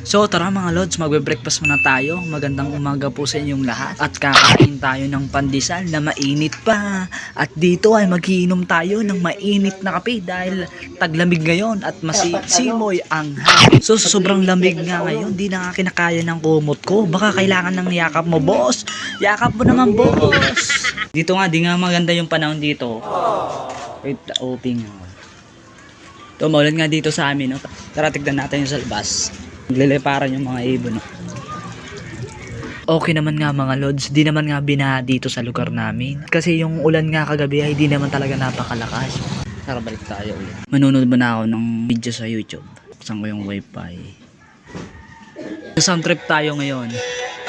So tara mga lods, magbe-breakfast muna tayo. Magandang umaga po sa inyong lahat. At kakain tayo ng pandesal na mainit pa. At dito ay magiinom tayo ng mainit na kape dahil taglamig ngayon at masimoy ang hangin. So sa sobrang lamig nga ngayon, di na kinakaya ng kumot ko. Baka kailangan ng yakap mo, boss. Yakap mo naman, boss. Dito nga, di nga maganda yung panahon dito. Wait, opening. Ito, maulan nga dito sa amin, no? Tara, tignan natin yung sa labas. Nagliliparan yung mga ibon, no? Okay naman nga mga lods, di naman nga binaha dito sa lugar namin. Kasi yung ulan nga kagabi ay di naman talaga napakalakas. Tara, balik tayo ulit. Manunod ba na ako ng video sa YouTube? Buksan ko yung wifi. Isang trip tayo ngayon.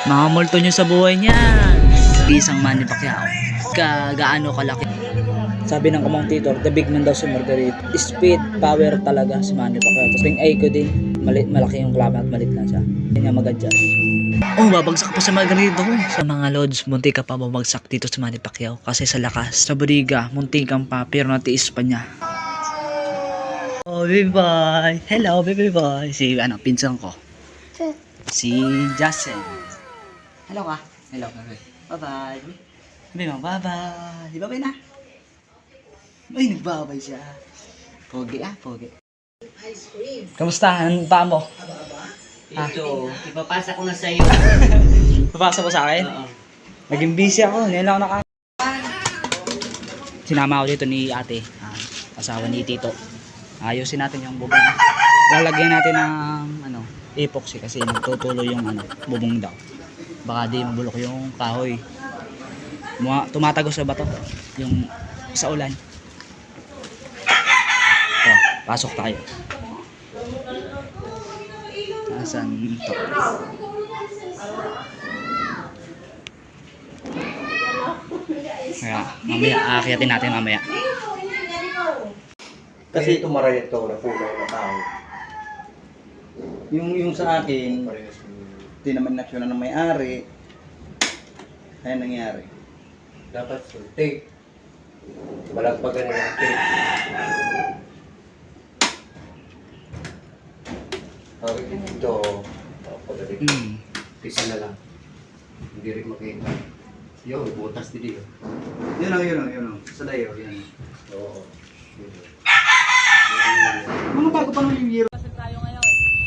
Mga multo nyo sa buhay niyan. Isang Manny Pacquiao. Gaano kalaki. Sabi ng commentator, the big man daw si Margaret. Speed, power talaga si Manny Pacquiao. Tapos yung Aiko din, malaki yung klama at malit lang siya. Hindi nga mag-adjust. Oh, babagsak pa sa Margarito. Sa mga lods, munti ka pa bumagsak dito sa Manny Pacquiao. Kasi sa lakas, sa Buriga, munti kang pa, pero natiis pa niya. Oh, baby boy. Hello, baby boy. Si, pinsan ko. Si Jasen. Hello ka. Hello. Bye-bye. Sabi mo, bye-bye. Bye-bye na. Ay, nagbabay siya. Pogi pogi. Kamusta? Ang paa mo? Ito, ipapasa ko na sa iyo. Papasa mo sa akin? Oo. Naging busy ako. Ngayon lang ako sinama ako dito ni ate. Asawa ni Tito. Ayusin natin yung bubong. Lalagyan natin ng epoxy kasi nagtutulo yung bubong daw. Baka di mabulok yung kahoy. Tumatagos sa bato. Yung sa ulan. So, pasok tayo. Nasaan ito? Kaya, mamaya, aakyatin natin mamaya. Kasi ito maray ito na puno na tao. Yung sa akin, hindi naman naksyonan ng may-ari. Kaya nangyari. Dapat sulti. Balagpagan ng tape. Bakit ito? Pagdating. Pisa na lang. Hindi rin makita. Yun, butas din yun. Yun. Sa dayo, yun. Oo. Mga bago pa naman yung year.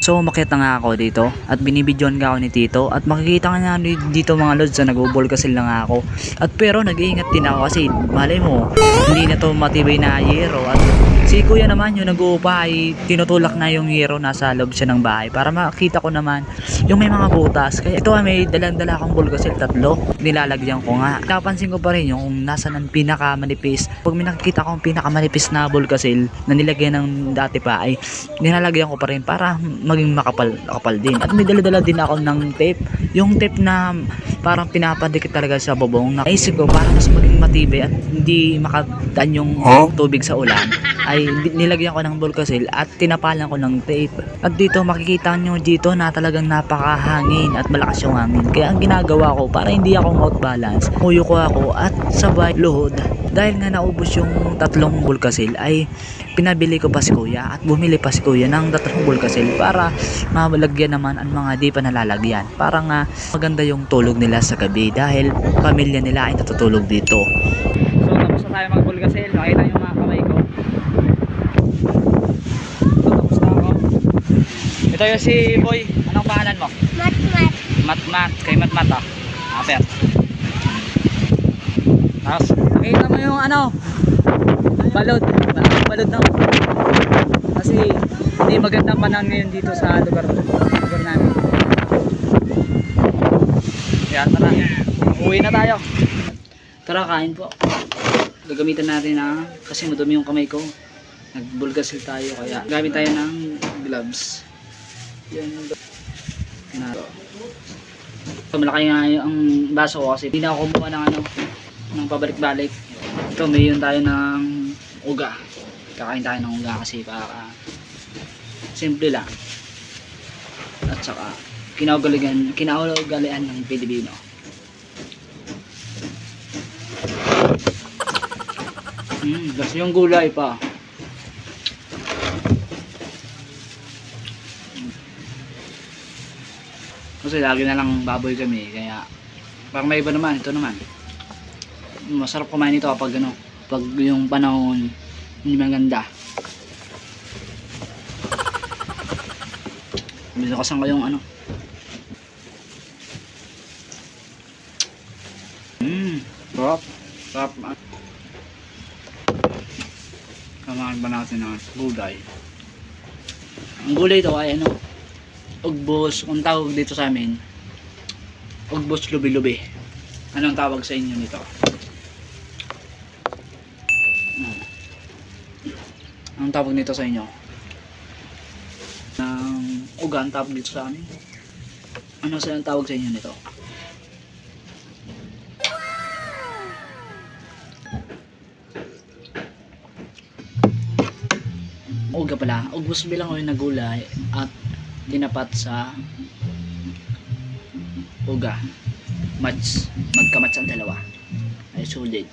So umakyat na nga ako dito at binibidyoan nga ako ni Tito at makikita nga dito mga lods na nag-ball kasi lang ako at pero nag-iingat din ako kasi malay mo hindi na to matibay na yero at si kuya naman yung nag-uupa ay tinutulak na yung yero nasa loob siya ng bahay para makita ko naman yung may mga butas kaya ito ay may dalang-dala akong ball kasi tatlo nilalagyan ko nga napansin ko pa rin yung nasa ng pinakamanipis pag may nakikita ko yung pinakamanipis na ball kasi na nilagyan ng dati pa ay nilalagyan ko pa rin para maging makapal din. At may dala-dala din ako ng tape. Yung tape na parang pinapadikit talaga sa bubong. Naisip ko para mas maging matibay at hindi makadaan yung tubig sa ulan ay nilagyan ko ng bulkasil at tinapalan ko ng tape. At dito makikita nyo dito na talagang napakahangin at malakas yung hangin. Kaya ang ginagawa ko para hindi ako out balance, muyo ko ako at sabay luhod. Dahil nga naubos yung tatlong bulkasil ay pinabili ko pa si kuya at bumili pa si kuya ng tatlong bulkasil para malagyan naman ang mga di pa nalalagyan para nga maganda yung tulog nila sa gabi dahil pamilya nila ay natutulog dito. So tapos na tayo mag-bulkasil, makita yung mga kamay ko. So tapos na ako. Ito yung si Boy, anong pangalan mo? Matmat, kay Matmat Aper. Tapos nakita mo yung balod na kasi hindi magandang panahon ngayon dito sa lugar namin. Kaya tara, uwi na tayo. Tara, kain po. Gagamitan natin kasi madumi yung kamay ko. Nagbulgasil tayo kaya gamit tayo ng gloves. Yan na. Malaki nga ang baso ko kasi hindi na ako kumuha ng pabalik-balik. Ito, may yun tayo ng uga. Kakain tayo ng uga kasi para simple lang. At saka kinaugalian ng Pilipino. Kasi yung gulay pa. Kasi lagi na lang baboy kami, kaya parang may iba naman, ito naman. Masarap kumain ito kapag ano, pag yung panahon hindi maganda. Binakasan ko yung ano. Sarap. Sarap. Kamahan pa natin ng gulay. Ang gulay ito ay ano, ugbos, ang tawag dito sa amin, ugbos lubi-lubi. Anong tawag sa inyo nito? Anong tawag nito sa inyo? Ng uga ang tawag dito sa amin. Ano sa ang tawag sa inyo nito? Uga pala. Ugbos bilang o yung nagulay at tinapat sa uga. Magkamats ang dalawa. Ay sulit.